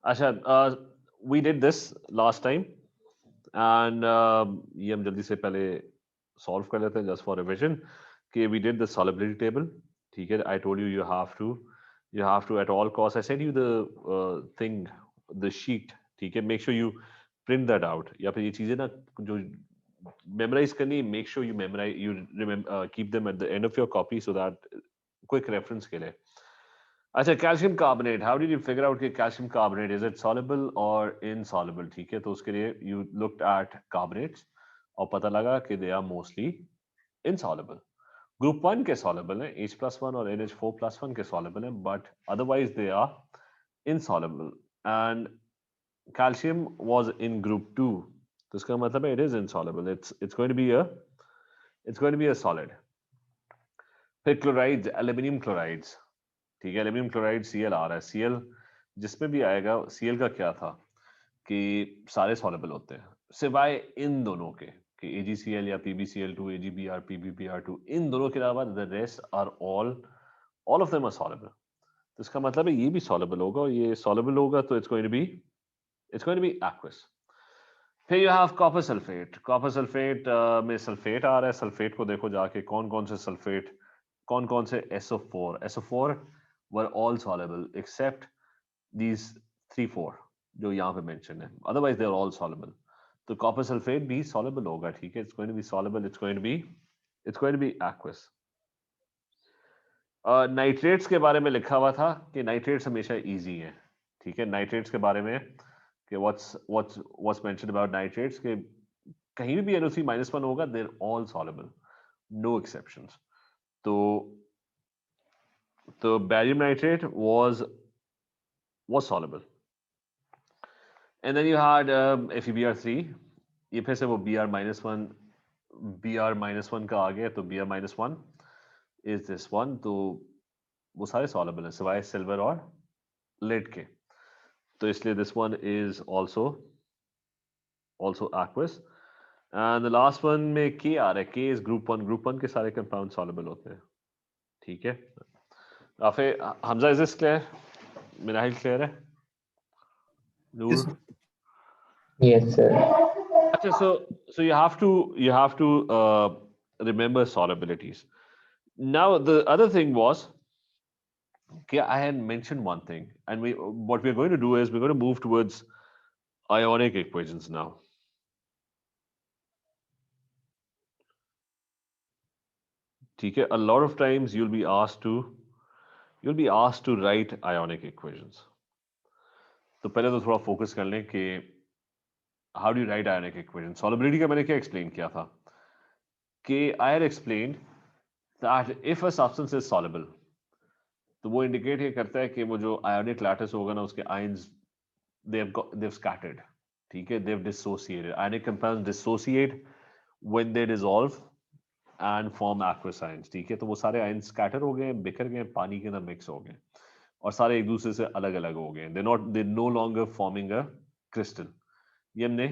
अच्छा, we did this last time and ये हम जल्दी से पहले solve कर लेते हैं just for revision कि we did the solubility table. ठीक है, I told you you have to at all costs. I sent you the thing, the sheet. ठीक है, make sure you print that out. या फिर ये चीजें ना जो memorize करनी, make sure you memorize, you remember, keep them at the end of your copy so that quick reference के लिए. अच्छा, calcium carbonate, how did you figure out कि calcium carbonate is it soluble और insoluble? ठीक है, तो उसके लिए यू लुक्ड एट कार्बोनेट्स और पता लगा कि they are mostly insoluble. Group 1 के सॉल्युबल हैं, H+1 और NH4+1 के सॉल्युबल हैं, but otherwise they are insoluble. And calcium was in group 2, तो इसका मतलब है it is insoluble. It's going to be a solid. फिर क्लोराइड्स, एल्यूमिनियम क्लोराइड्स. ठीक है, एल्यूमिनियम क्लोराइड Cl आ रहा है. Cl जिसमें भी आएगा, Cl का क्या था कि सारे सॉल्युबल होते हैं सिवाय इन दोनों के कि AgCl या PbCl2, AgBr, PbBr2. इन दोनों के अलावा the rest are all of them are soluble. तो इसका मतलब है ये भी सॉल्युबल होगा और ये सॉल्युबल होगा तो it's going to be aqueous. फिर you have copper sulphate. Copper sulphate में सल्फेट आ रहा है. सल्फेट को देखो जाके कौन कौन से सल्फेट, कौन कौन से SO4 were all soluble except these 3-4 जो यहाँ पे मेंशन है. Otherwise they are all soluble. तो कॉपर सल्फेट भी soluble होगा. ठीक है, it's going to be soluble, it's going to be aqueous. Nitrates के बारे में लिखा हुआ था कि नाइट्रेट्स हमेशा इजी है. ठीक है, नाइट्रेट्स के बारे में कि what's mentioned about नाइट्रेट्स कि कहीं भी NO3-1 होगा, they're all soluble, no exceptions. तो barium nitrate was soluble. And then you had FeBr3. ये फिर से वो Br-1 का आ गया. तो Br-1 is this one. तो वो सारे soluble हैं सिवाय सिल्वर और lead के. तो इसलिए this one is also aqueous. And the last one में K आ रहा है. K is group 1. Group 1 के सारे compound soluble होते हैं. ठीक है. फिर Hamza, is this clear? Minahil clear है? Yes, नूर? Yes, sir. अच्छा, so you have to remember solubilities. Now the other thing was, okay, I had mentioned one thing, and what we're going to do is we're going to move towards ionic equations now. ठीक है, a lot of times you'll be asked to write ionic equations. तो पहले तो थोड़ा focus कर लें कि how do you write ionic equations. Solubility का मैंने क्या explain किया था कि I had explained that if a substance is soluble, तो वो इंडिकेट ये करता है कि वो जो आयोनिक लैटिस होगा ना, उसके आयंस they've scattered. ठीक है, they've dissociated. Ionic compounds dissociate when they dissolve and form aqueous ions. ठीक है, तो वो सारे आयंस स्कैटर हो गए, बिखर गए, पानी के अंदर मिक्स हो गए और सारे एक दूसरे से अलग अलग हो गए. they're no longer forming a crystal. ये हमने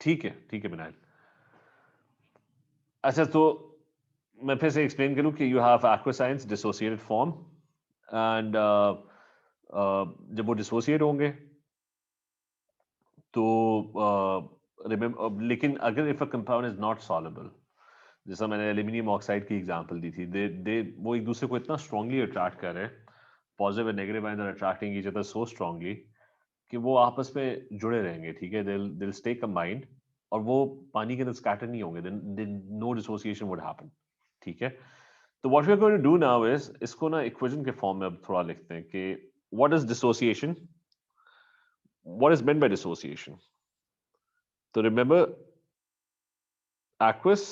ठीक है मिनाइल. अच्छा, तो मैं फिर से एक्सप्लेन करूं कि you have aqueous ions dissociated form and जब वो डिसोसिएट होंगे तो लेकिन अगर if a compound is not soluble, जैसा मैंने एल्यूमिनियम ऑक्साइड की एग्जांपल दी थी, दे वो एक दूसरे को इतना स्ट्रांगली अट्रैक्ट कर रहे हैं, positive and negative ions are attracting each other so strongly कि वो आपस में जुड़े रहेंगे. ठीक है, दे स्टे कंबाइंड और वो पानी के अंदर स्कैटर नहीं होंगे. No dissociation would happen. ठीक है, तो what we are going to do now is इसको ना इक्वेशन के फॉर्म में अब थोड़ा लिखते हैं कि what is dissociation, what is meant by dissociation. तो रिमेंबर, aqueous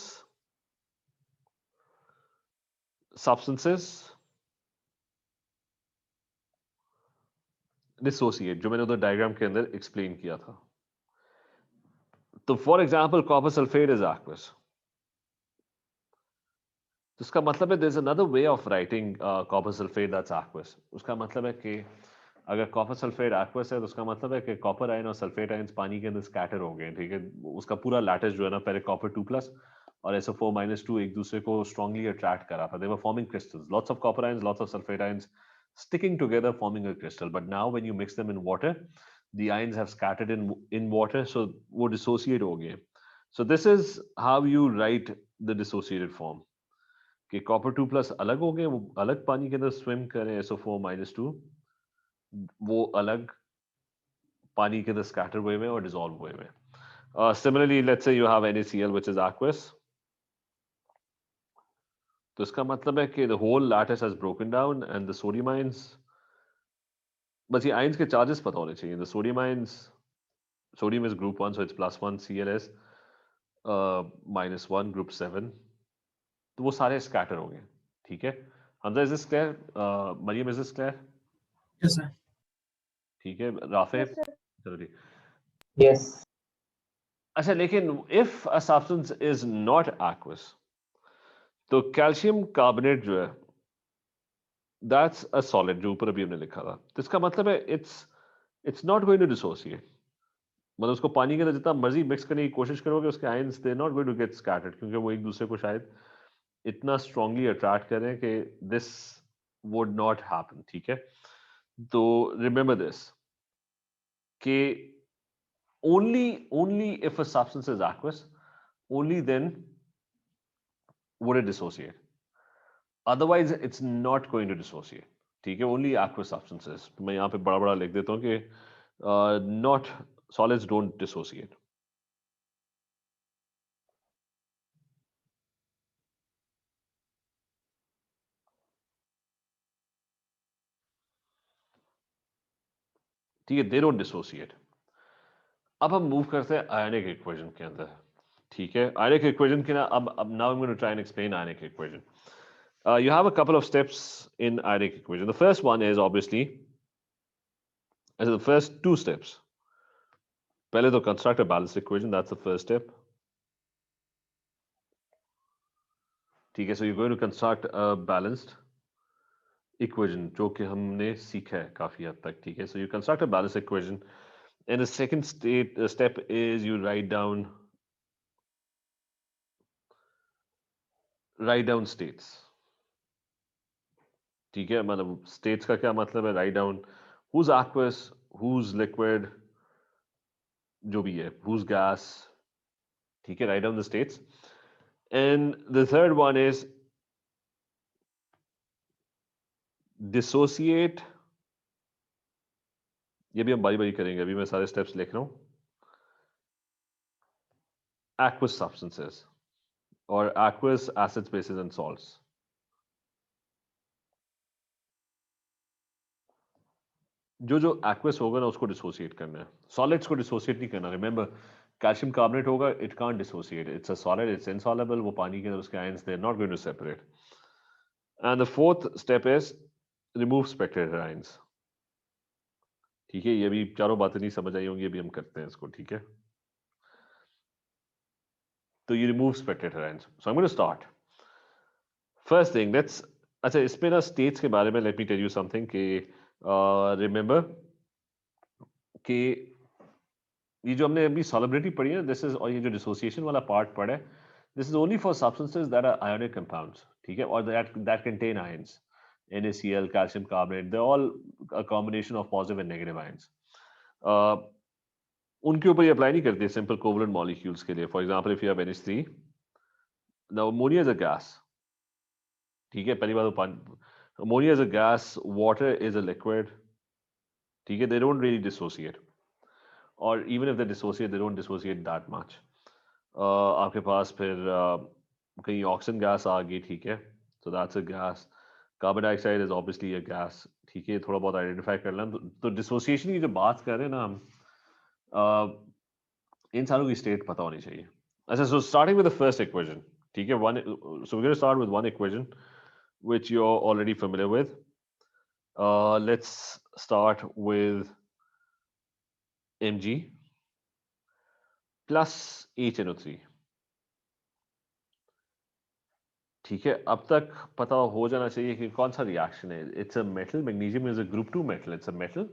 substances dissociate, जो मैंने उधर डायग्राम के अंदर एक्सप्लेन किया था. तो for example copper sulphate is aqueous. तो इसका मतलब है there's another way of writing copper sulfate that's aqueous. उसका मतलब है कि अगर कॉपर सल्फेट aqueous है तो उसका मतलब है कि कॉपर आयन और सल्फेट आयन पानी के अंदर स्कैटर हो गए. ठीक है, उसका पूरा लैटिस जो है ना, पहले कॉपर 2+, और SO4-2 एक दूसरे को strongly attract कर रहा था. They were forming crystals. Lots of copper ions, lots of sulfate ions sticking together forming a crystal. But now when you mix them in water, the ions have scattered in water, so वो dissociate हो गए. So this is how you write the dissociated form. कि copper 2+ अलग हो गए, वो अलग पानी के अंदर swim करें SO4-2, वो अलग पानी के अंदर scatter हुए में और dissolve हुए में. Similarly, let's say you have NaCl which is aqueous. तो इसका मतलब है कि the whole lattice has broken down and the sodium ions, बस ये ions के charges पता होने चाहिए. The sodium ions, sodium is group 1, so it's +1 ClS, -1 group 7. तो वो सारे scatter हो गए. ठीक है? Hamza, is this clear? Mariam, is this clear? Yes, sir. ठीक है? राफे? Yes, sir. चलो ठीक. Yes. अच्छा, लेकिन if a substance is not aqueous, तो कैल्शियम कार्बोनेट जो है दैट्स अ सॉलिड, जो ऊपर अभी हमने लिखा था. तो इसका मतलब है it's not going to dissociate. मतलब उसको पानी के अंदर जितना मर्जी मिक्स करने की कोशिश करोगे, उसके ions they not going to get scattered, क्योंकि वो एक दूसरे को शायद इतना स्ट्रांगली अट्रैक्ट कर रहे हैं कि दिस वुड नॉट हैपन. ठीक है? तो रिमेंबर दिस कि only if a substance is aqueous, only then would it dissociate. Otherwise it's not going to dissociate. ठीक है? Only aqueous substances. तो मैं यहाँ पे बड़ा बड़ा लिख देता हूँ कि not solids don't dissociate. ठीक है? They don't dissociate. अब हम मूव करते हैं आयनिक इक्वेशन के अंदर. ठीक है? आयनिक इक्वेशन के ना अब now I'm going to try and explain ionic equation. You have a couple of steps in ionic equation. The first one is obviously, as the first two steps. पहले तो construct a balanced equation. That's the first step. ठीक है? So you're going to construct a balanced equation, जो कि हमने सीखा है काफी हद तक. ठीक है? So you construct a balanced equation, and the second step is you write down states. ठीक है? मतलब states का क्या मतलब है? Write down who's aqueous, who's liquid, जो भी है, who's gas. ठीक है? Write down the states. And the third one is dissociate. ये भी हम बारी बारी करेंगे. अभी मैं सारे स्टेप्स लिख रहा हूं. Aqueous substances or aqueous acids, bases and salts. जो aqueous होगा ना, उसको डिसोसिएट करना है. सॉलिड्स को डिसोसिएट नहीं करना. रिमेंबर, कैल्शियम कार्बोनेट होगा, it can't dissociate. It's a solid, it's insoluble. वो पानी के अंदर उसके ions they are not going to separate. And the fourth step is remove spectator ions. ठीक है? ये भी चारों बातें नहीं समझ आई होंगी, अभी हम करते हैं इसको. ठीक है? तो you remove spectator ions. So I'm going to start. First thing, let's, अच्छा इसमें ना states के बारे में let me tell you something कि remember कि ये जो हमने अभी solubility पढ़ी है, this is, और ये जो dissociation वाला part पढ़ा है, this is only for substances that are ionic compounds. ठीक है? और that contain ions. NaCl, calcium carbonate, they're all a combination of positive and negative ions. उनके ऊपर ये अप्लाई नहीं करते सिंपल कोवलेंट मॉलिक्यूल्स के लिए. For example if you have NH3, now ammonia is a gas. ठीक है? पहली बात, ammonia is a gas, water is a liquid. ठीक है? दे डोंट रियली डिसोसिएट, और even if they dissociate, they don't dissociate that much. आपके पास फिर कहीं ऑक्सीजन गैस आ गई. ठीक है? So that's a gas. Carbon dioxide is obviously a gas. ठीक है? थोड़ा बहुत आइडेंटिफाई कर लें. तो डिसोसिएशन की जो बात कर रहे हैं ना हम, इन सारों की स्टेट पता होनी चाहिए. अच्छा, so starting with the first equation. ठीक है? So we're going to start with one equation which you're already familiar with. Let's start with Mg plus HNO3. ठीक है? अब तक पता हो जाना चाहिए कि कौन सा रिएक्शन है. It's a metal. Magnesium is a group 2 metal. It's a metal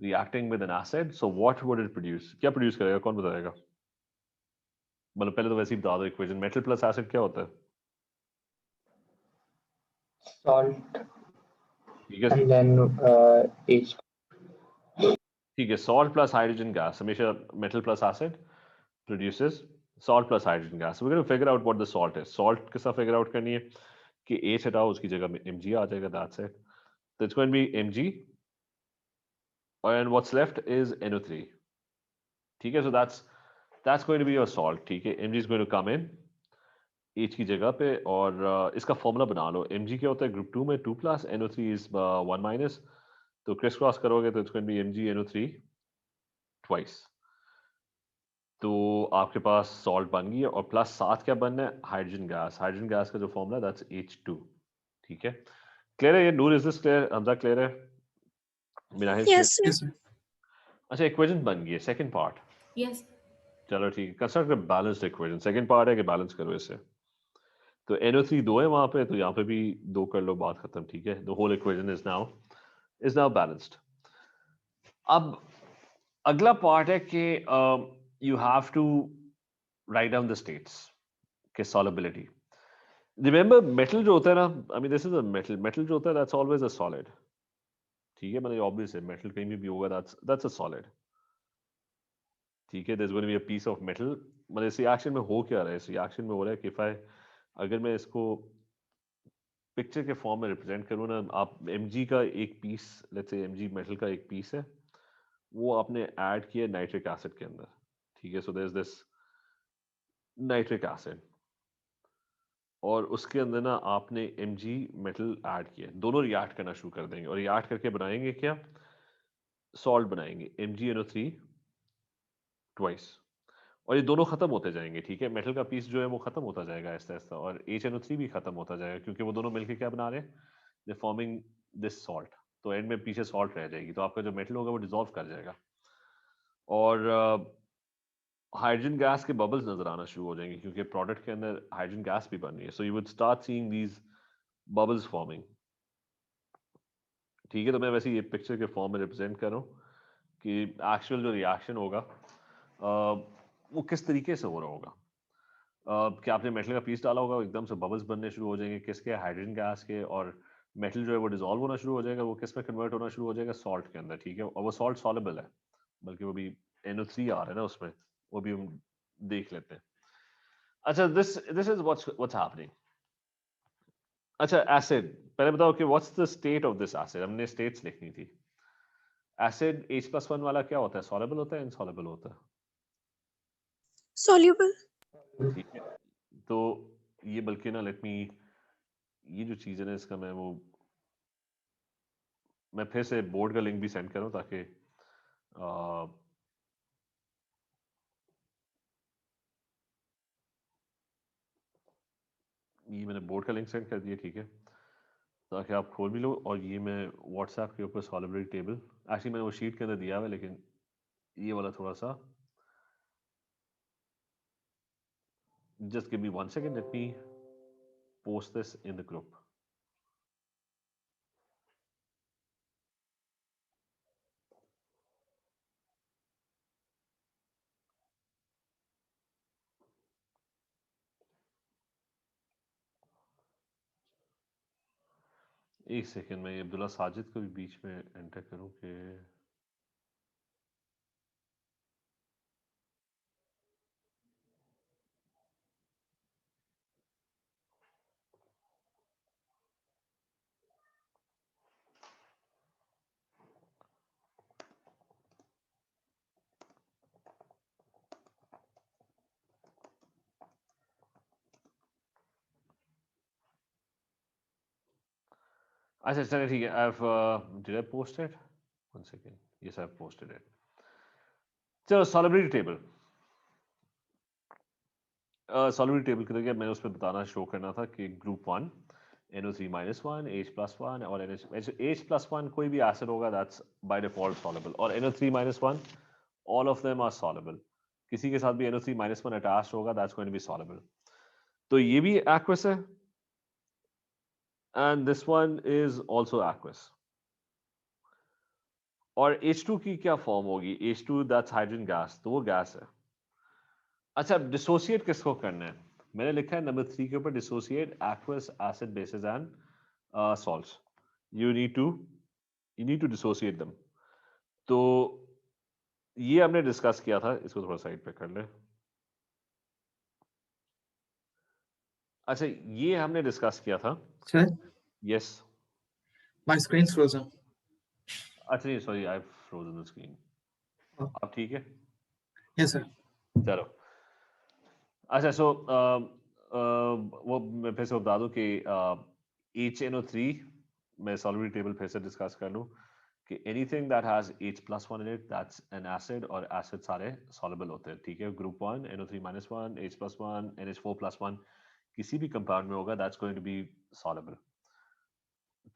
reacting with an acid. So what would it produce? क्या produce करेगा? कौन बताएगा? मतलब पहले तो वैसे ही बता दो इक्वेशन, मेटल प्लस एसिड क्या होता है? Salt ठीक है, and then H. ठीक है, सॉल्ट प्लस हाइड्रोजन गैस, हमेशा metal plus acid produces salt plus hydrogen gas. We gonna figure out what the salt is. Salt किस तरह फिगर आउट करनी है कि H हटाओ, उसकी जगह में Mg आ जाएगा, दैट्स इट। तो it's going be Mg and what's left is NO3. ठीक है, so that's going to be your salt। ठीक है, Mg is going to come in H की जगह पे, और इसका फॉर्मूला बना लो। Mg क्या होता है ग्रुप 2 में 2 प्लस, NO3 इज 1 माइनस, तो क्रिस क्रॉस करोगे तो it's going be Mg NO3 twice. तो आपके पास सॉल्ट बन गई है, और प्लस साथ क्या बनना है? Hydrogen gas. हाइड्रोजन गैस का जो फॉर्मूला दैट्स H2। ठीक है, क्लियर है ये? Noor is this clear? Hamza clear है? Minahil clear? Yes, sir. Yes, sir. अच्छा, इक्वेशन बन गई है, सेकंड पार्ट। Yes. चलो ठीक है, construct balanced equation. Second part है कि बैलेंस करो इसे। तो NO3 दो है वहां पे, तो यहाँ पे भी दो कर लो, बात खत्म। ठीक है, the whole equation is now balanced. अब अगला पार्ट है कि you have to write down the states के सॉलिबिलिटी। रिमेंबर मेटल जो होता है ना, I mean this is a metal, metal जो होता है दैट्स ऑलवेज अ सॉलिड। ठीक है, मतलब ऑब्वियस है, मेटल कहीं भी होगा दैट्स अ सॉलिड। ठीक है, there is going to be a piece of metal. मतलब इस रिएक्शन में हो क्या रहा है? इस रिएक्शन में हो रहा है कि इफ आई, अगर मैं इसको पिक्चर के फॉर्म में रिप्रेजेंट करूँ ना, आप Mg का एक piece, let's say Mg metal का एक पीस है, वो आपने ऐड किया नाइट्रिक एसिड के अंदर। ठीक है, so there is this nitric acid, और उसके अंदर ना आपने Mg मेटल ऐड किया, दोनों रिएक्ट करना शुरू कर देंगे, और रिएक्ट करके बनाएंगे क्या? सॉल्ट बनाएंगे, MgNO3 ट्वाइस। और ये दोनों खत्म होते जाएंगे। ठीक है, मेटल का पीस जो है वो खत्म होता जाएगा आहिस्ता आहिस्ता, और HNO3 भी खत्म होता जाएगा, क्योंकि वो दोनों मिलकर क्या बना रहे हैं? दे फॉर्मिंग दिस सॉल्ट। तो एंड में पीछे सॉल्ट रह जाएगी, तो आपका जो मेटल होगा वो डिसॉल्व कर जाएगा, और हाइड्रोजन गैस के बबल्स नजर आना शुरू हो जाएंगे, क्योंकि प्रोडक्ट के अंदर हाइड्रोजन गैस भी बन रही है। So you would start seeing these bubbles forming. ठीक है, तो मैं वैसे ये पिक्चर के फॉर्म में रिप्रेजेंट कर रहा हूँ कि एक्चुअल जो रिएक्शन होगा वो किस तरीके से हो रहा होगा। क्या आपने मेटल का पीस डाला होगा, एकदम से बबल्स बनने शुरू हो जाएंगे, किसके? हाइड्रोजन गैस के, और मेटल जो है वो डिसॉल्व होना शुरू हो जाएगा, वो किस में कन्वर्ट होना शुरू हो जाएगा? सॉल्ट के अंदर। ठीक है, और वो सॉल्ट सॉल्युबल है, बल्कि वो भी NO3 आ रहा है ना उसमें, वो भी हम देख लेते हैं। अच्छा, this this is what's happening. अच्छा, एसिड, पहले बताओ कि what's the state of this acid. हमने स्टेट्स लिखनी थी। एसिड H+1 वाला क्या होता है? सॉल्युबल होता है, इनसॉल्युबल होता है? Soluble. ठीक है, तो ये बल्कि ना, लेट मी, ये जो चीज़ है ना इसका, मैं फिर से बोर्ड का लिंक भी सेंड करूं, ताकि ये मैंने बोर्ड का लिंक सेंड कर दिया। ठीक है, ताकि आप खोल भी लो, और ये मैं व्हाट्सएप के ऊपर सॉलिबिलिटी टेबल, एक्चुअली मैंने वो शीट के अंदर दिया हुआ है, लेकिन ये वाला थोड़ा सा, just give me 1 second, let me post this in the group. एक सेकेंड, मैं ये अब्दुल्ला साजिद को भी बीच में एंटर करूं कि अच्छा चलिए ठीक है, I have did I post it? 1 second, yes I have posted it. चलो, सॉलिबिलिटी टेबल, सॉलिबिलिटी टेबल के मैंने उसमें बताना शो करना था कि ग्रुप 1 NO3-1, H+1, और H+1 कोई भी एसिड होगा दैट्स बाय डिफॉल्ट सॉल्युबल, और NO3-1 all of them are soluble. किसी के साथ भी NO3-1 अटैच्ड होगा that's going to be soluble. तो ये भी एक्वस है, and this one is also aqueous. और H2 की क्या फॉर्म होगी? H2 दैट्स हाइड्रोजन गैस, तो वो गैस है। अच्छा, डिसोसिएट किसको करना है? मैंने लिखा है नंबर 3 के ऊपर dissociate aqueous acid bases and salts. You need to dissociate them. तो ये हमने डिस्कस किया था, इसको थोड़ा साइड पे कर ले। अच्छा, ये हमने डिस्कस किया था। Sir, yes. my screen's frozen. अच्छा नहीं, sorry, I frozen the screen. Oh, अब ठीक है? yes, sir. चलो। अच्छा, सो वो मैं फिर से बता दूं कि HNO3 मैं सॉल्युबिलिटी टेबल फिर से डिस्कस कर लूं कि anything that has H+1 in it that's an acid, और एसिड सारे सॉल्युबल होते हैं, ठीक है? ग्रुप 1 NO3-1 H+1 NH4+1 किसी भी कंपाउंड में होगा that's going to be soluble.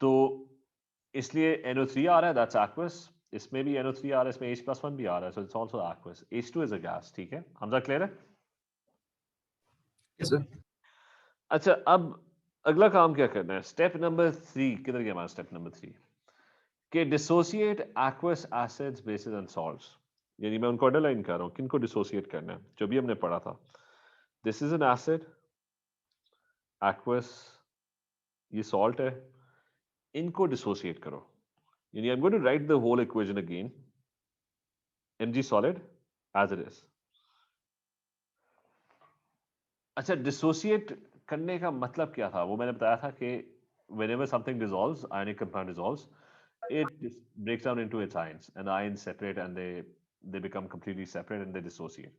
तो इसलिए NO3 आ रहा है, दैट्स एक्वस। इसमें भी NO3 आ रहा है, इसमें H+1 भी आ रहा है, so it's also aqueous. H2 is a gas, ठीक है? हमजा क्लियर है? Yes, sir. अच्छा, अब अगला काम क्या करना है? स्टेप नंबर 3 किधर गया हमारा स्टेप नंबर 3? कि dissociate aqueous acids bases and salts. यानी मैं उनको अंडरलाइन कर रहा हूं, किनको डिसोसिएट करना है, जो भी हमने पढ़ा था। This is an acid, aqueous, ये सॉल्ट है, इनको डिसोसिएट करो। यानी I am going to write the whole equation again, Mg solid as it is. अच्छा, डिसोसिएट करने का मतलब क्या था? वो मैंने बताया था कि whenever something dissolves, ionic compound dissolves, it breaks down into its ions, and the ions separate, and they become completely separate, and they dissociate.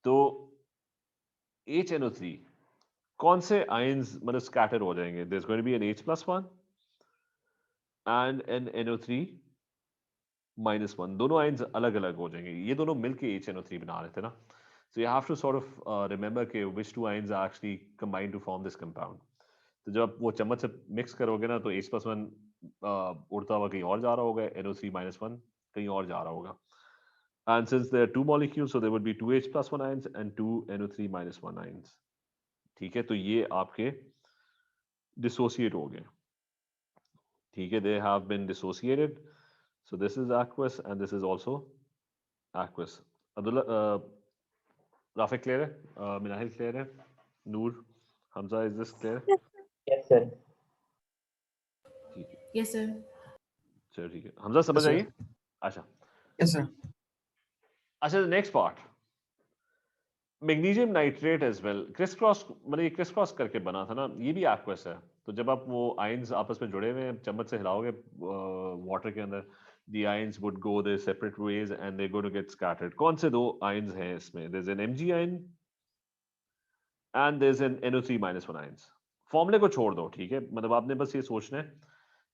तो HNO3 कौन से ions मतलब scatter हो जाएंगे? There's going to be an H+1 and an NO3-1. दोनों ions अलग अलग हो जाएंगे, ये दोनों मिलके HNO3 बना रहे थे ना। So you have to sort of remember कि which two ions are actually combined to form this compound. तो जब आप वो चम्मच से मिक्स करोगे ना, तो H+1 उड़ता हुआ कहीं और जा रहा होगा, NO3-1 कहीं और जा रहा होगा। And since there are two molecules, so there would be two H+1 ions and two NO3-1 ions. ठीक है, तो ये आपके डिसोसिएट हो गए। ठीक है, they have been dissociated. So this is aqueous and this is also aqueous. Abdullah, Rafiq clear है? Minahil clear है? Noor, Hamza, is this clear? Yes, sir. ठीक है, Yes, sir. चलो ठीक है। हमजा समझ Yes, sir. आइए? अच्छा। Yes, sir. अच्छा, the next part, magnesium nitrate as well, criss cross, मतलब ये क्रिस क्रॉस करके बना था ना, ये भी एक्वस है। तो जब आप वो आयंस आपस में जुड़े हुए हैं, चम्मच से हिलाओगे वाटर के अंदर, the ions would go their separate ways and they're going to get scattered. कौन से दो ions हैं इसमें? There's an Mg ion and there's an NO3-1 ions. फॉर्मूले को छोड़ दो, ठीक है? मतलब आपने बस ये सोचना है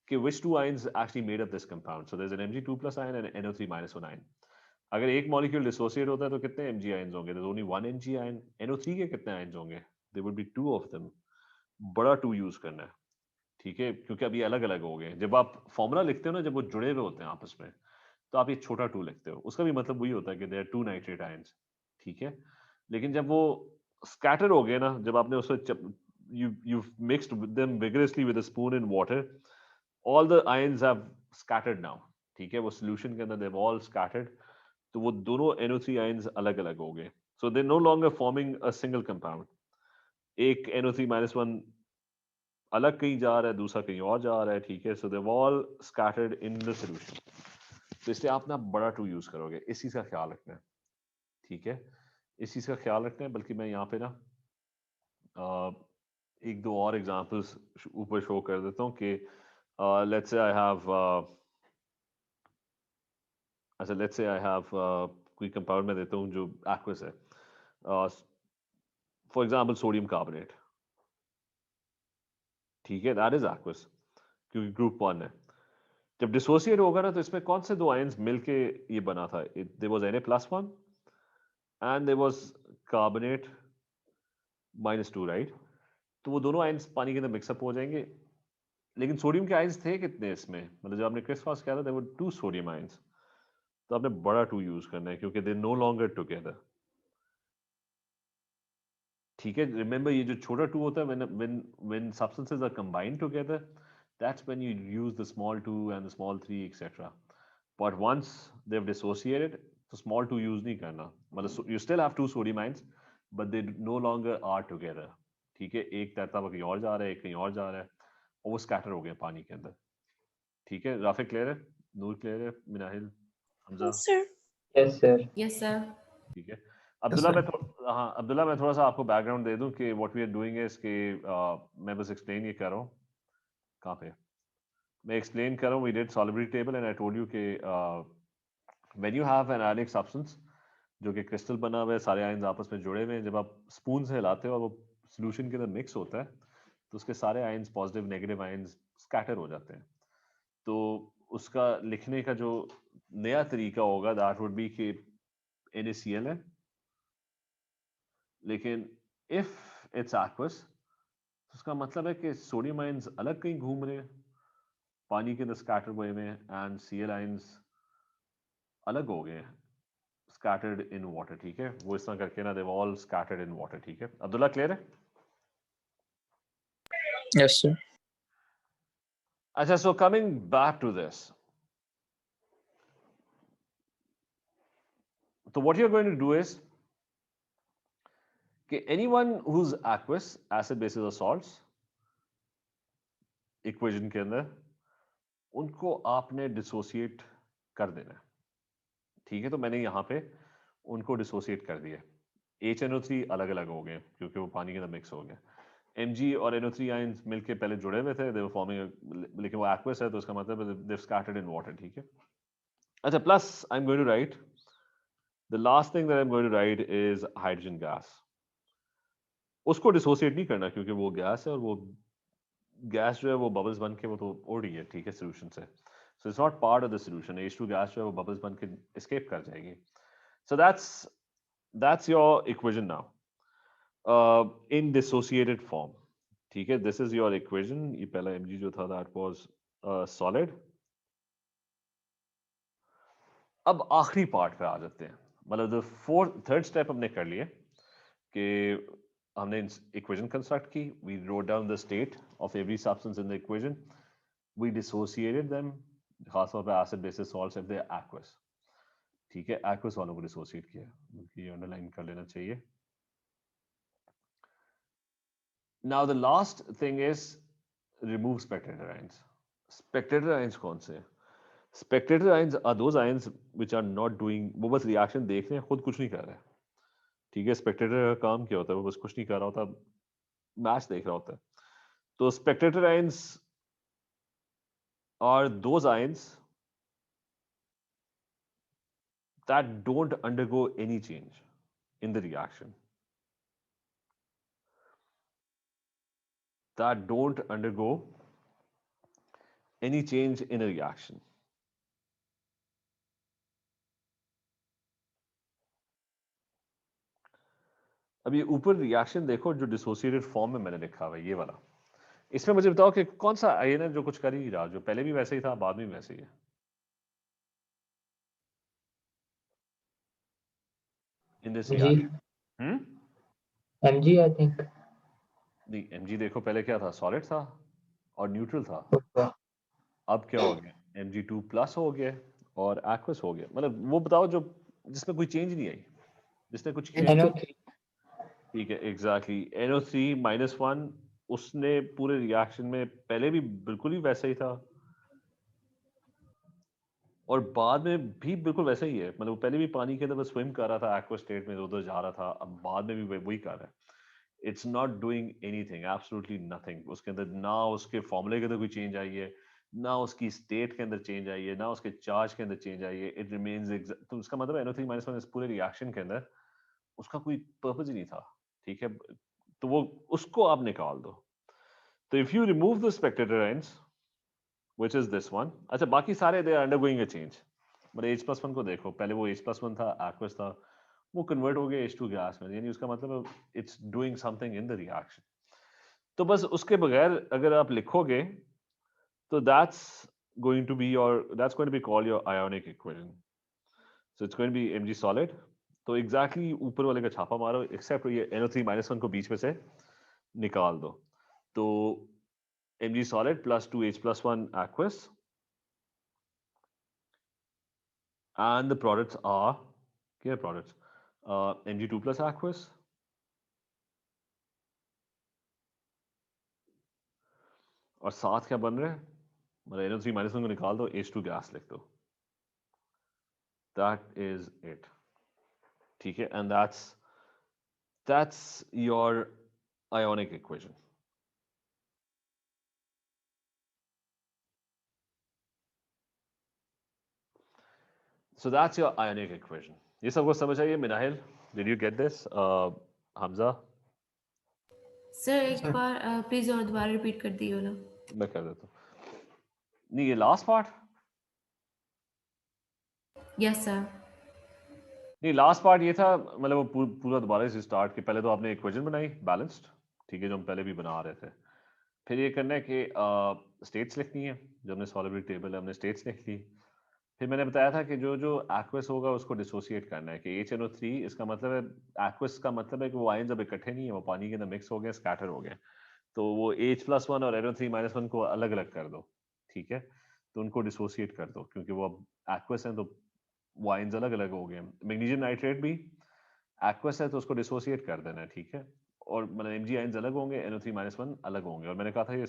कि which two ions actually made up this compound. So there's an Mg2+ ion and an NO3-1 ion. अगर एक मॉलिक्यूल डिसोसिएट होता है तो कितने Mg आयंस होंगे? There's only one Mg ion. NO3 के कितने आयंस होंगे? There would be two of them. बड़ा 2 यूज करना है, ठीक है? क्योंकि अभी अलग अलग हो गए। जब आप फॉर्मूला लिखते हो ना, जब वो जुड़े हुए होते हैं आपस में, तो आप ये छोटा 2 लिखते हो। उसका भी मतलब वही होता है कि देयर आर 2 नाइट्रेट आयंस, ठीक है? लेकिन जब वो स्कैटर हो गए ना, जब आपने उसको you've mixed them vigorously with a spoon in water, all the ions have scattered now, ठीक है? वो सॉल्यूशन के अंदर they've all scattered, तो वो दोनों NO3 ions अलग अलग हो गए। So they're no longer forming a single compound. एक NO3-1 अलग कहीं जा रहा है, दूसरा कहीं और जा रहा है, ठीक है? So they've all scattered in the solution. तो इसलिए आप ना बड़ा 2 यूज करोगे, इस चीज का ख्याल रखना है, ठीक है? इस चीज का ख्याल रखना है। बल्कि मैं यहाँ पे ना एक दो और एग्जांपल्स ऊपर शो कर देता हूँ कि लेट्स से आई हैव अच्छा, लेट्स से आई हैव कोई कंपाउंड में देता हूँ जो एक्वस है, फॉर एग्जांपल सोडियम कार्बोनेट, ठीक है? दैट इज एक्वस क्योंकि ग्रुप 1 है। जब डिसोसिएट होगा ना, तो इसमें कौन से दो आयंस मिलके ये बना था? There was Na+1 and there was carbonate -2, right? तो वो दोनों आयंस पानी के अंदर मिक्सअप हो जाएंगे। लेकिन सोडियम के आयंस थे कितने इसमें? मतलब जब आपने क्रिस क्रॉस किया था, देयर वर 2 सोडियम आयंस। तो आपने बड़ा 2 यूज करना है क्योंकि दे नो लॉन्गर टुगेदर, ठीक है? रिमेंबर, ये जो छोटा 2 होता है, when substances are combined together, that's when you use the small 2 and the small 3, etc. But once they've dissociated, तो small 2 यूज नहीं करना, मतलब you still have 2 sodium ions but they no longer are together, ठीक है, एक तैरता हुआ कहीं और जा रहा है, एक कहीं और जा रहा है, और वो स्कैटर हो गए पानी के अंदर, ठीक है। राफिक क्लियर है, नूर क्लियर है, Minahil, Hamza, Yes, sir. Yes, sir. Yes, sir. ठीक है। Yes, Abdullah sir. हाँ अब्दुल्ला, मैं थोड़ा सा आपको बैकग्राउंड दे दूं कि व्हाट वी आर डूइंग है इसके, मैं बस एक्सप्लेन ये कर रहा हूँ, कहाँ पे मैं एक्सप्लेन कर रहा हूँ, we did solubility table and I told you कि when you have an ionic substance जो कि क्रिस्टल बना हुआ है, सारे आयन्स आपस में जुड़े हुए हैं, जब आप स्पून से हिलाते हो और वो सोल्यूशन के अंदर मिक्स होता है तो उसके सारे ions, positive negative ions scatter हो जाते हैं। तो उसका लिखने का जो नया तरीका होगा दैट वुड बी कि NaCl है, लेकिन इफ इट्स एक्वस उसका मतलब है कि सोडियम आयन्स अलग कहीं घूम रहे हैं पानी के अंदर स्कैटर हुए में, एंड Cl आयन्स अलग हो गए हैं scattered in water, ठीक है, वो इस तरह करके ना, they've all scattered in water, ठीक है। अब्दुल्ला क्लियर है? Yes, sir. अच्छा, so coming back to this, so what you're going to do is कि anyone who's aqueous, acid, bases or salts equation के अंदर, उनको आपने डिसोसिएट कर देना है, ठीक है। तो मैंने यहाँ पे उनको डिसोसिएट कर दिया, HNO3 अलग अलग हो गए क्योंकि वो पानी के अंदर मिक्स हो गए, Mg और NO3 आयंस मिलके पहले जुड़े हुए थे, they were forming लेकिन वो एक्वस है तो उसका मतलब है they've scattered in water, ठीक है। अच्छा, plus I'm going to write the last thing that I'm going to write is hydrogen gas, उसको डिसोसिएट नहीं करना क्योंकि वो गैस है और वो गैस जो है वो बबल्स बन के वो तो उड़ रही है, ठीक है, सोल्यूशन से, so it's not part of the solution. H2 gas जो है वो बबल्स बन के एस्केप कर जाएगी। So that's your equation now in dissociated form, ठीक है। दिस इज योर इक्वेशन, ये पहला Mg जो था दैट वाज सॉलिड। अब आखिरी पार्ट पे आ जाते हैं, मतलब थर्ड स्टेप हमने कर लिए कि हमने इक्वेशन कंस्ट्रक्ट की, we wrote down the state of every substance in the equation, we dissociated them, खासतौर पे acid bases salts if they are aqueous, ठीक है, एक्वस वालों को डिसोसिएट किया, ये अंडरलाइन कर लेना चाहिए। Now the last thing is remove spectator ions. Spectator ions कौन से हैं? Spectator ions are those ions which are not doing, वो बस रिएक्शन देख रहे हैं, खुद कुछ नहीं कर रहे हैं, ठीक है। स्पेक्टेटर का काम क्या होता है? वो बस कुछ नहीं कर रहा होता, मैच देख रहा होता है। तो Spectator ions are those ions that don't undergo any change in the reaction, that don't undergo any change in a reaction. अब ये ऊपर रिएक्शन देखो जो डिसोसिएटेड फॉर्म में मैंने लिखा हुआ है, ये वाला, इसमें मुझे बताओ कि कौन सा आयन है जो कुछ कर ही नहीं रहा, जो पहले भी वैसे ही था बाद में भी वैसे ही है? In this reaction Mg, I think. नहीं, Mg देखो पहले क्या था, सॉलिड था और न्यूट्रल था, Okay. अब क्या हो गया, Mg2 प्लस हो गया और एक्वस हो गया। मतलब वो बताओ जो जिसमें कोई चेंज नहीं आई, जिसने कुछ किया, NO3. ठीक है, एग्जैक्टली, NO3-1 उसने पूरे रिएक्शन में पहले भी बिल्कुल ही वैसा ही था और बाद में भी बिल्कुल वैसा ही है, मतलब वो पहले भी पानी के अंदर बस स्विम कर रहा था, एक्वा स्टेट में उधर जा रहा था, अब बाद में भी वही कर रहा है। It's not doing anything, absolutely nothing. उसके अंदर ना उसके फॉर्मूले के अंदर कोई चेंज आई है, ना उसकी स्टेट के अंदर चेंज आई है, ना उसके चार्ज के अंदर चेंज आई है, इट रिमेन्स। तो उसका मतलब NO3-1 इस पूरे रिएक्शन के अंदर उसका कोई पर्पस ही नहीं था, ठीक है। तो वो उसको आप निकाल दो। तो if you remove the spectator ions which is this one, अच्छा बाकी सारे they are undergoing a change, मतलब H+1 को देखो, पहले वो H+1 था, एक्वस था, वो कन्वर्ट हो गया H2 गैस में, यानी उसका मतलब it's doing something in the reaction. तो बस उसके बगैर अगर आप लिखोगे तो that's going to be called your ionic equation. So it's going to be Mg solid. तो एग्जैक्टली ऊपर वाले का छापा मारो, एक्सेप्ट ये NO3-1 को बीच में से निकाल दो, तो Mg solid plus 2H+1 aqueous and the products are क्या प्रोडक्ट्स Mg2 plus aqueous और साथ क्या बन रहा है, मतलब NO3 minus 1 को निकाल दो, H2 गैस लिख दो, that is it. ठीक है, and that's your ionic equation. So that's your ionic equation. ये सबको समझ आइए? Minahil, did you get this? Hamza, sir Yes, एक sir. बार प्लीज और दोबारा रिपीट कर दिए वाला। मैं कर देता हूँ। नहीं, ये लास्ट पार्ट, यस सर। नहीं लास्ट पार्ट ये था, मतलब वो पूरा दोबारा से स्टार्ट के पहले तो आपने इक्वेशन बनाई बैलेंस्ड, ठीक है, जो हम पहले भी बना रहे थे। फिर ये करना है कि स्टेट्स लिखनी है, जो हमने सॉल्युबिलिटी टेबल है हमने स्टेट्स लिख ली। फिर मैंने बताया था कि जो जो एक्वस होगा उसको डिसोसिएट करना है, कि HNO3 इसका मतलब है, एक्वस का मतलब है कि वो आयन जब इकट्ठे नहीं है, वो पानी के अंदर मिक्स हो गए, स्कैटर हो गए, तो वो H+1 और NO3-1 को अलग अलग कर दो, ठीक है, तो उनको डिसोसिएट कर दो, क्योंकि वो अब एक्वस हैं तो वो आयन्स अलग अलग हो गए। मैग्नीशियम नाइट्रेट भी एक्वस है तो उसको डिसोसिएट कर देना है, ठीक है, और मतलब Mg आयन्स अलग होंगे, NO3-1 अलग होंगे। और मैंने कहा था ये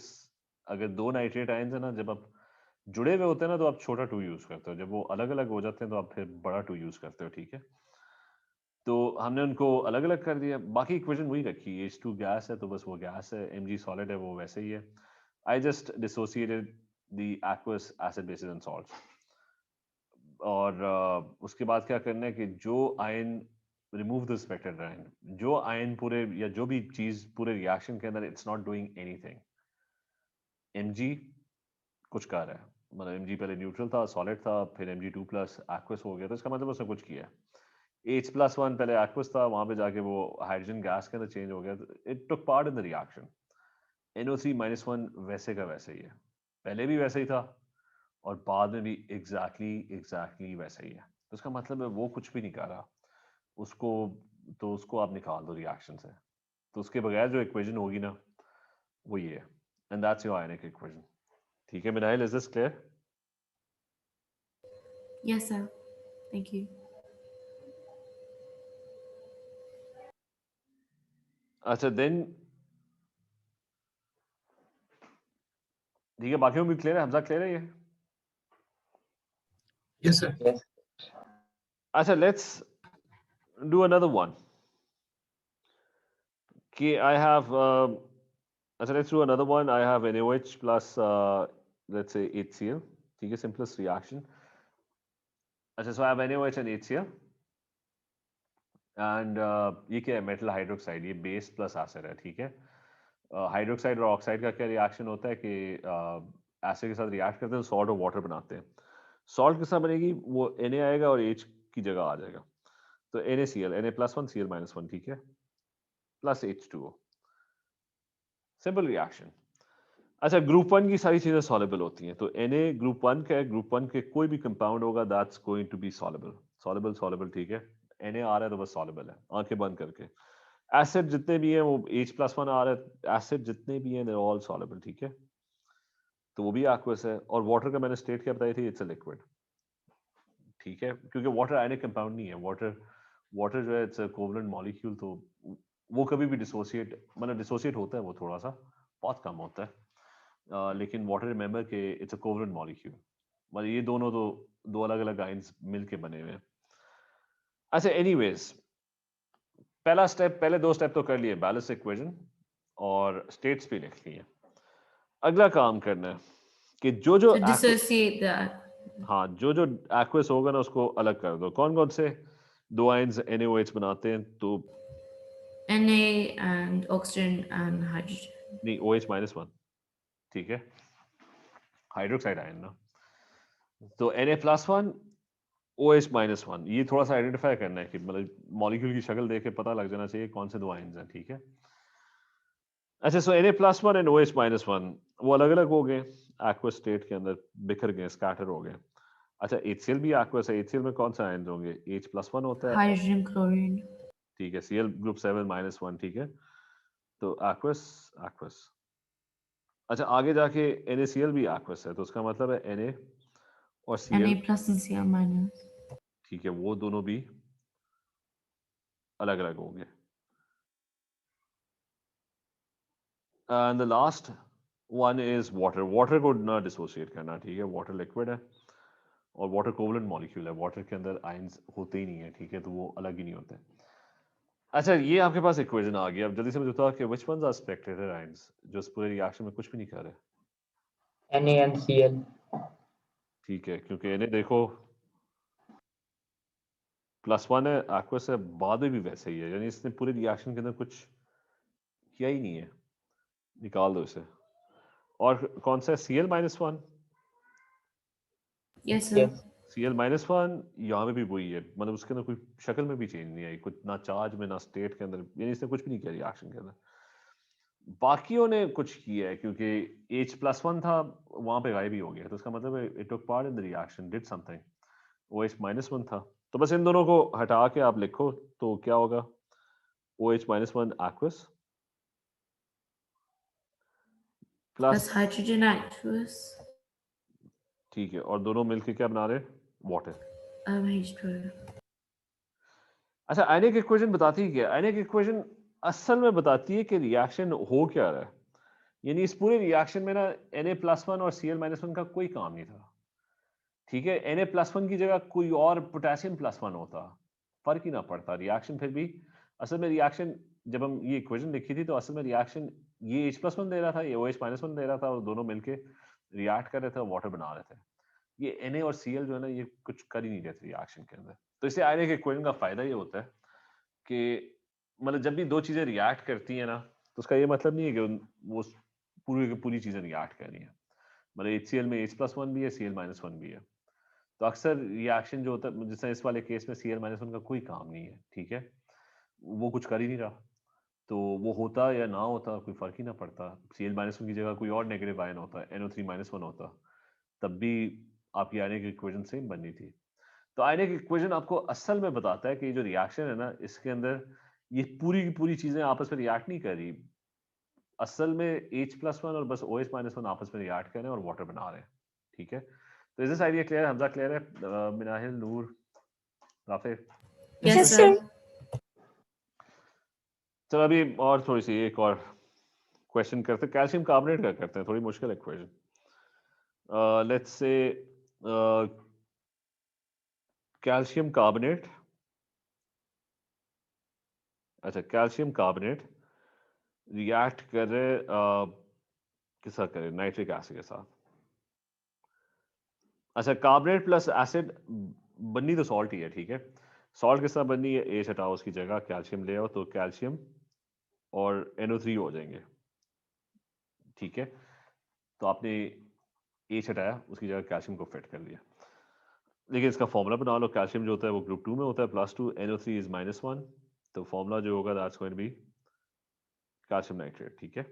अगर दो नाइट्रेट आयन्स है ना, जब आप जुड़े हुए होते हैं ना तो आप छोटा 2 यूज करते हो, जब वो अलग अलग हो जाते हैं तो आप फिर बड़ा 2 यूज करते हो, ठीक है। तो हमने उनको अलग अलग कर दिया, बाकी इक्वेशन वही रखी, H2 गैस है तो बस वो गैस है, Mg सॉलिड है वो वैसे ही है। I just dissociated the aqueous acid basis and salts. और उसके बाद क्या करना है कि जो ion, remove the expected ion, जो आयन पूरे या जो भी चीज पूरे रिएक्शन के अंदर it's not doing anything, Mg कुछ कर रहा है, मतलब Mg पहले न्यूट्रल था, सॉलिड था, फिर Mg2 प्लस एक्वस हो गया, तो इसका मतलब उसने कुछ किया। H+1 पहले एक्वस था, वहां पे जाके वो हाइड्रोजन गैस के अंदर चेंज हो गया, it took part in the reaction. NO3-1 वैसे का वैसे ही है, पहले भी वैसे ही था और बाद में भी एग्जैक्टली वैसे ही है, तो इसका मतलब है वो कुछ भी नहीं कर रहा उसको, तो उसको आप निकाल दो रिएक्शन से, तो उसके बगैर जो इक्वेशन होगी ना वो ये है, and that's your ionic equation. ठीक है Minahil, is this clear? Yes sir, thank you. अच्छा देन ठीक है, बाकियों भी क्लियर है? हमजा क्लियर है ये? Yes, sir. Yes. अच्छा लेट्स डू अनदर वन कि आई हैव अच्छा let's do another one. I have NaOH plus let's say HCl, ठीक है, simplest reaction. अच्छा so I have NaOH and HCl and ये क्या है, मेटल हाइड्रोक्साइड, ये बेस प्लस एसिड है, ठीक है। हाइड्रोक्साइड और ऑक्साइड का क्या रिएक्शन होता है कि एसिड के साथ रिएक्ट करते हैं, सॉल्ट और वाटर बनाते हैं। सॉल्ट के साथ बनेगी वो Na आएगा और H की जगह आ जाएगा, तो NaCl, Na+1 Cl-1, ठीक है, प्लस H2O, सिंपल रिएक्शन। अच्छा ग्रुप 1 की सारी चीजें सॉलेबल होती हैं, तो Na ग्रुप 1 का है, ग्रुप 1 के कोई भी कंपाउंड होगा that's going to be soluble, soluble soluble, ठीक है। Na आ रहा है तो बस सॉलेबल है, आंखें बंद करके। एसिड जितने भी हैं वो H+1 आ रहा है, एसिड जितने भी हैं दे ऑल सॉलेबल, ठीक है, तो वो भी एक्वस है। और वाटर का मैंने स्टेट क्या बताई थी, इट्स अ लिक्विड, ठीक है, क्योंकि वाटर आयनिक कंपाउंड नहीं है, वाटर वाटर जो है इट्स अ कोवलेंट मॉलिक्यूल, तो वो कभी भी डिसोसिएट, मतलब डिसोसिएट होता है वो थोड़ा सा, बहुत कम होता है, लेकिन वाटर रिमेंबर के इट्स अ कोवलेंट मॉलिक्यूल, मतलब ये दोनों तो दो अलग अलग आयंस मिलके बने हुए हैं। अच्छा एनीवेज, पहला स्टेप, पहले दो स्टेप तो कर लिए, बैलेंस इक्वेशन और स्टेट्स भी लिख लिए। अगला काम करना है कि जो जो So dissociate that. हाँ जो जो एक्वस होगा ना उसको अलग कर दो। कौन कौन से दो आयंस NaOH बनाते हैं, तो Na and oxygen and hydrogen. नहीं OH-1, ठीक है, हाइड्रोक्साइड आयन ना, तो Na+1 OH-1, ये थोड़ा सा आइडेंटिफाई करना है कि मतलब मॉलिक्यूल की शक्ल देख के पता लग जाना चाहिए कौन से दो आयंस हैं, ठीक है। अच्छा सो Na+1 एंड OH-1 वो अलग अलग हो गए, एक्वस स्टेट के अंदर बिखर गए, स्कैटर हो गए। अच्छा HCl भी एक्वस है, HCl में कौन सा आयन होंगे, H+1 होता है, Hydrogen chlorine. ठीक है, Cl ग्रुप 7-1, ठीक है, तो एक्वस एक्वस। अच्छा आगे जाके NaCl भी एक्वस है, तो उसका मतलब है Na और Cl, Na plus and Cl minus. ठीक है, वो दोनों भी अलग अलग होंगे। And the last one is water. Water को ना डिसोसिएट करना, ठीक है, वाटर लिक्विड है और वाटर कोवलेंट मॉलिक्यूल है, वाटर के अंदर आयंस होते ही नहीं है, ठीक है, तो वो अलग ही नहीं होते। अच्छा, ये आपके पास इक्वेशन आ गया, अब जल्दी से मुझे बताओ कि which ones are spectator ions, जो इस पूरे रिएक्शन में कुछ भी नहीं कर रहे। NaCl. ठीक है, क्योंकि इन्हें देखो +1 है, एक्वस है, बाद में भी वैसे ही है, यानी इसने पूरे रिएक्शन के अंदर कुछ किया ही नहीं है, निकाल दो इसे। और कौन सा है, Cl-1? Yes, sir. Yes. Cl-1 यहाँ पे भी वही है, मतलब उसके अंदर कोई शक्ल में भी चेंज नहीं आई, कुछ ना चार्ज में ना स्टेट के अंदर, यानी इसने कुछ भी नहीं किया रिएक्शन के अंदर। बाकियों ने कुछ किया है, क्योंकि H+1 था वहां पे गायब ही हो गया, तो उसका मतलब है it took part in the reaction, did something. OH-1 था, तो बस इन दोनों को हटा के आप लिखो तो क्या होगा, OH-1 aqueous Plus plus, hydrogen aqueous. ठीक है, और दोनों मिलके क्या बना रहे, वाटर। H2O. अच्छा, आयनिक इक्वेशन बताती है क्या, आयनिक इक्वेशन असल में बताती है कि रिएक्शन हो क्या रहा है, यानी इस पूरे रिएक्शन में ना Na+1 और Cl-1 का कोई काम नहीं था, ठीक है। Na+1 की जगह कोई और पोटेशियम+1 होता, फर्क ही ना पड़ता, रिएक्शन फिर भी, असल में रिएक्शन जब हम ये इक्वेशन लिखी थी तो असल में रिएक्शन ये H+1 दे रहा था, ये OH-1 दे रहा था, और दोनों मिलके रिएक्ट कर रहे थे और वाटर बना रहे थे। ये Na और Cl जो है ना, ये कुछ कर ही नहीं रहे थे रिएक्शन के अंदर। तो इससे आयनिक इक्वेशन का फायदा ये होता है कि मतलब जब भी दो चीजें रिएक्ट करती हैं ना, तो उसका ये मतलब नहीं है कि वो पूरी की पूरी चीजें रिएक्ट कर रही हैं, मतलब HCl में H+1 भी है, Cl-1 भी है, तो अक्सर रिएक्शन जो होता है, जैसे इस वाले केस में Cl-1 का कोई काम नहीं है, ठीक है, वो कुछ कर ही नहीं रहा, तो वो होता या ना होता कोई फर्क ही ना पड़ता। Cl-1 की जगह कोई और नेगेटिव आयन होता, NO3-1 होता, तब भी आपकी आयनिक इक्वेशन सेम बननी थी। तो आयनिक इक्वेशन आपको असल में बताता है कि ये जो रिएक्शन है ना, इसके अंदर ये पूरी की पूरी चीजें आपस में रिएक्ट नहीं कर रही, असल में H+1 और बस OH-1 आपस में रिएक्ट कर रहे हैं और वाटर बना रहे हैं, ठीक है। तो is this idea clear, Hamza clear है, मिनाहिल, नूर, राफे? Yes, sir. चलो अभी और थोड़ी सी एक और क्वेश्चन करते हैं, कैल्शियम कार्बोनेट का करते हैं, थोड़ी मुश्किल है question. Let's say calcium carbonate, अच्छा कैल्शियम कार्बोनेट रिएक्ट कर रहे किसका करे, नाइट्रिक एसिड के साथ। अच्छा, कार्बोनेट प्लस एसिड बननी तो सॉल्ट ही है, ठीक है, सॉल्ट के साथ बननी है, H हटाओ, उसकी जगह कैल्शियम ले आओ, तो कैल्शियम और NO3 हो जाएंगे, ठीक है। तो आपने H हटाया, उसकी जगह कैल्शियम को फिट कर लिया, लेकिन इसका फॉर्मूला बना लो, कैल्शियम जो होता है वो ग्रुप 2 में होता है, +2, NO3 इज -1, तो फॉर्मूला जो होगा that's going to be calcium nitrate, ठीक है।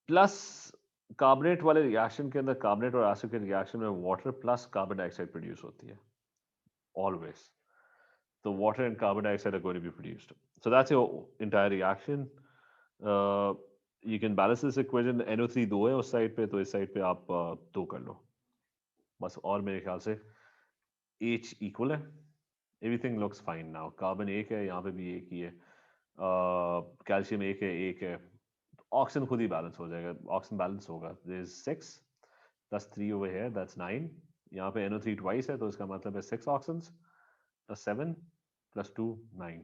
प्लस कार्बोनेट वाले रिएक्शन के अंदर, कार्बोनेट और एसिड के रिएक्शन में water plus carbon dioxide produce होती है always, so water and carbon dioxide are going to be produced. So that's your entire reaction. You can balance this equation, NO3 दो है उस साइड पे, तो इस साइड पे आप दो कर लो बस, और मेरे ख्याल से H इक्वल है, everything looks fine now, carbon एक है, यहाँ पे भी एक ही है, कैल्शियम एक है, ऑक्सीजन खुद ही बैलेंस हो जाएगा, ऑक्सीजन बैलेंस होगा, there is 6 + 3 over here, that's 9, यहाँ पे NO3 ट्वाइस है, तो इसका मतलब है 6 ऑक्सीजन + 7 + 2 9।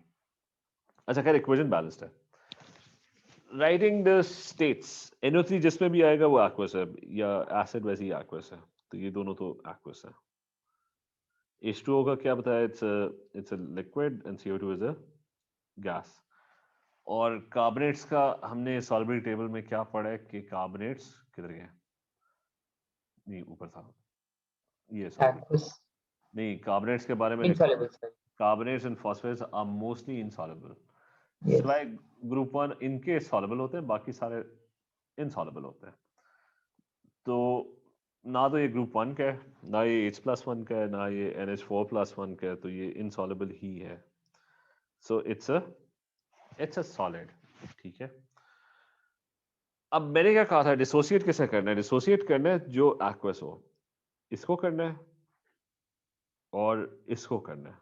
अच्छा खैर इक्वेशन बैलेंस्ड है। राइटिंग द स्टेट्स, NO3 जिसमें भी आएगा वो एक्वस है, या एसिड वैसे ही एक्वस है, तो ये दोनों तो एक्वस है। H2O का क्या बताया, it's a liquid and CO2 is a gas. और कार्बोनेट्स का हमने सॉल्युबिलिटी टेबल में क्या पढ़ा है कि कार्बोनेट्स किधर गए, नहीं ऊपर था ये, सॉरी Aqueous. नहीं, कार्बोनेट्स के बारे में लिखा Insoluble, sir. Carbonates and phosphates are mostly insoluble, Yes. सिवाय ग्रुप 1 इनके सॉल्युबल होते हैं, बाकी सारे इनसॉल्युबल होते हैं। तो ना तो ये ग्रुप 1 का है, ना ये H+1 का है, ना ये NH4+1 का है, तो ये इनसॉल्युबल ही है, सो इट्स अ सॉलिड, ठीक है। अब मैंने क्या कहा था, डिसोसिएट किसे करना है, डिसोसिएट करना है जो एक्वस हो, इसको करना है और इसको करना है,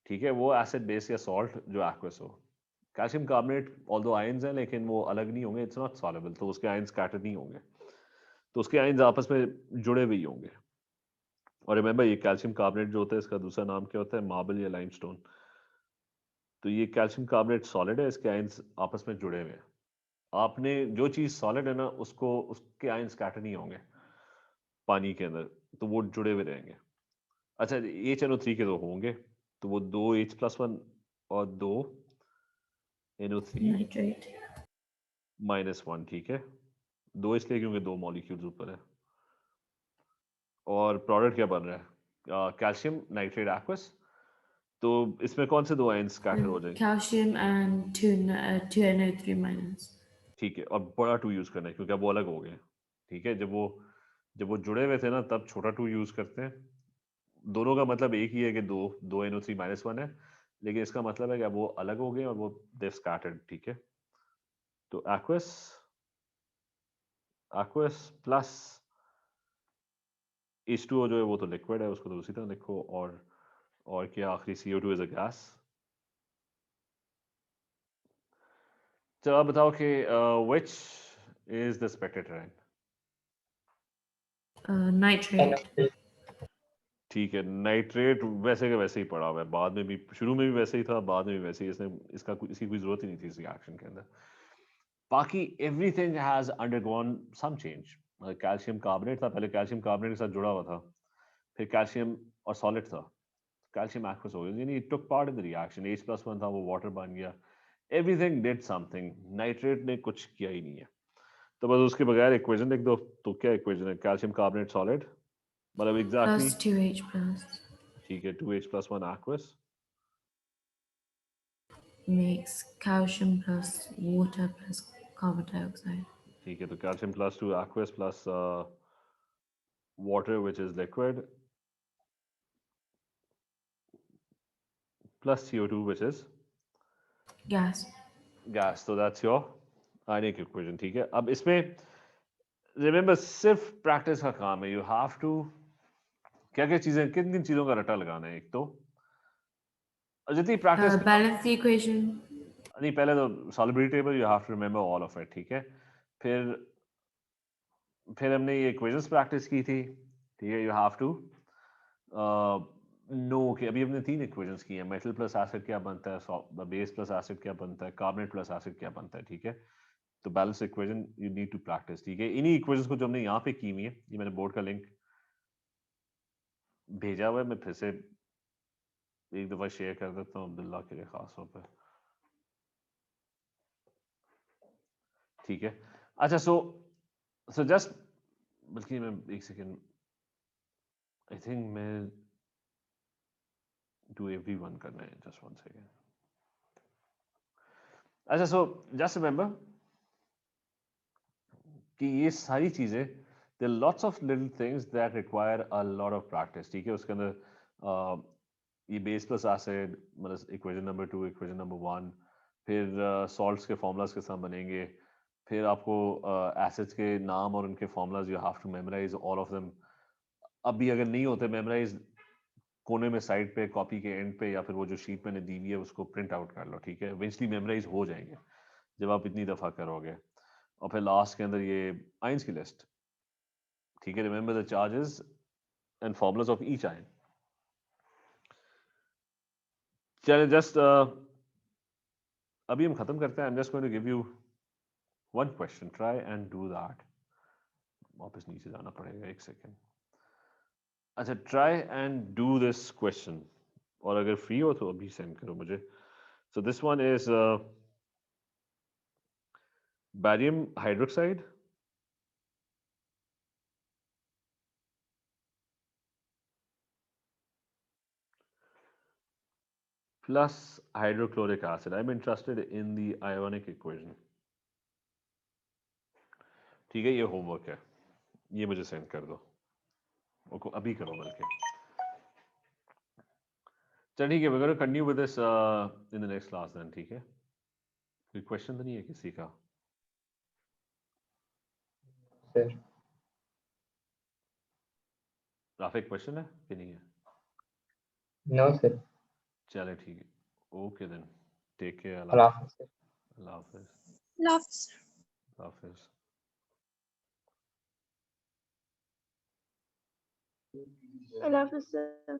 ठीक है, वो एसिड बेस या सॉल्ट जो एक्वस हो। कैल्शियम कार्बोनेट ऑल्दो आयंस हैं लेकिन वो अलग नहीं होंगे, इट्स नॉट सॉल्युबल, तो उसके आयंस स्कैटर्ड नहीं होंगे, तो उसके आयंस आपस में जुड़े हुए ही होंगे। और रिमेंबर ये कैल्शियम कार्बोनेट जो होता है इसका दूसरा नाम क्या होता है, मार्बल या लाइमस्टोन। तो ये कैल्शियम कार्बोनेट सॉलिड है, इसके आयंस आपस में जुड़े हुए हैं। आपने जो चीज सॉलिड है ना उसको उसके आयंस स्कैटर नहीं होंगे पानी के अंदर, तो वो जुड़े हुए रहेंगे। अच्छा ये चलो 3 के 2 होंगे, तो वो 2H+1 और 2NO3 Nitrate. -1, ठीक है। 2 इसलिए क्योंकि 2 मॉलिक्यूल्स ऊपर है। और प्रोडक्ट क्या बन रहा है, कैल्शियम नाइट्रेट एक्वस। तो इसमें कौन से 2 आयंस स्कैटर हो जाएंगे? Calcium and 2NO3 minus. ठीक है, और बड़ा 2 यूज करना है क्योंकि अब वो अलग हो गए हैं। ठीक है, जब वो जुड़े हुए थे ना तब छोटा 2 यूज करते हैं। दोनों का मतलब एक ही है कि दो NO3-1 है, लेकिन इसका मतलब है कि अब वो अलग हो गए और वो दे स्कैटर्ड। ठीक है, तो aqueous प्लस H2O जो है वो तो लिक्विड है, उसको तो उसी तरह लिखो। और क्या आखिरी CO2 इज अ गैस। चलो आप बताओ कि which is the spectatorant? Nitrate. NO3. ठीक है, नाइट्रेट वैसे के वैसे ही पड़ा हुआ है, बाद में भी, शुरू में भी वैसे ही था, बाद में भी वैसे ही। इसकी कोई जरूरत ही नहीं थी इस रिएक्शन के अंदर। बाकी everything has undergone some change. Calcium carbonate था, पहले कैल्शियम कार्बोनेट के साथ जुड़ा हुआ था, फिर कैल्शियम और सॉलिड था, कैल्शियम एक्वस हो गया, यानी it took part in the reaction. H+1 था, वो वाटर बन गया। एवरीथिंग डिड समथिंग, नाइट्रेट ने कुछ किया ही नहीं है। तो बस उसके बगैर इक्वेशन लिख दो। तो क्या इक्वेशन है, कैल्शियम कार्बोनेट सॉलिड, मतलब एग्जैक्टली Plus 2H plus ठीक है, 2H+1 aqueous makes calcium plus water plus carbon dioxide. ठीक है, तो calcium +2 aqueous plus water which is liquid plus CO2 which is Gas. gas, so that's your ionic equation। ठीक है, अब इसमें remember सिर्फ प्रैक्टिस का काम है। यू हैव टू क्या क्या चीजें, किन किन चीजों का रटा लगाना है। एक तो जितनी प्रैक्टिस Balance the equation. नहीं, पहले तो solubility table you have to remember all of it. ठीक है, फिर हमने ये इक्वेशंस प्रैक्टिस की थी। ठीक है, यू हैव टू नो कि अभी हमने 3 इक्वेशंस की हैं, मेटल प्लस एसिड क्या बनता है, बेस प्लस एसिड क्या बनता है, कार्बोनेट प्लस एसिड क्या बनता है। ठीक है, तो balance equation you need to practise. ठीक है, इन्हीं इक्वेशंस को जो हमने यहाँ पे की हुई है, ये मैंने बोर्ड का लिंक भेजा हुआ है, मैं फिर से एक दफा शेयर कर देता हूँ अब्दुल्ला के लिए खास तौर पर। ठीक है, अच्छा सो जस्ट, बल्कि मैं एक सेकेंड, आई थिंक मैं टू एवरीवन करना है, जस्ट वन सेकेंड। अच्छा सो जस्ट रिमेंबर कि ये सारी चीजें, there lots of little things that require a lot of practice. ठीक है, उसके अंदर ये बेस प्लस एसिड मतलब इक्वेशन नंबर 2, इक्वेशन नंबर 1, फिर सॉल्ट्स के फॉर्मूलाज के साथ बनेंगे, फिर आपको एसिड्स के नाम और उनके formulas you have to memorise all of them. अभी अगर नहीं होते मेमोराइज, कोने में साइड पे कॉपी के एंड पे या फिर वो जो शीट मैंने दी हुई है उसको प्रिंट आउट कर लो। ठीक है, इवेंचुअली मेमोराइज हो जाएंगे जब आप इतनी दफा करोगे। और फिर लास्ट के अंदर ये आयंस की लिस्ट। ठीक है, remember the charges and formulas of each ion. चलिए जस्ट अभी हम खत्म करते हैं। I am just going to give you one question, try and do that. वापस नीचे जाना पड़ेगा, एक सेकेंड। अच्छा, try and do this question, और अगर फ्री हो तो अभी सेंड करो मुझे। So this one is barium hydroxide plus hydrochloric acid. I'm interested in the ionic equation. ठीक है, ये होमवर्क है, ये मुझे सेंड कर दो, अभी करो बल्कि। चल ठीक है, we're going to continue with this in the next class then। ठीक है, कोई क्वेश्चन तो नहीं है किसी का? Sir. राफिक क्वेश्चन है कि नहीं है? No, sir. चले ठीक है, okay then, take care, Allah Hafiz. Allah हाफिज, Love. अल्लाह हाफिज। I love you, sir.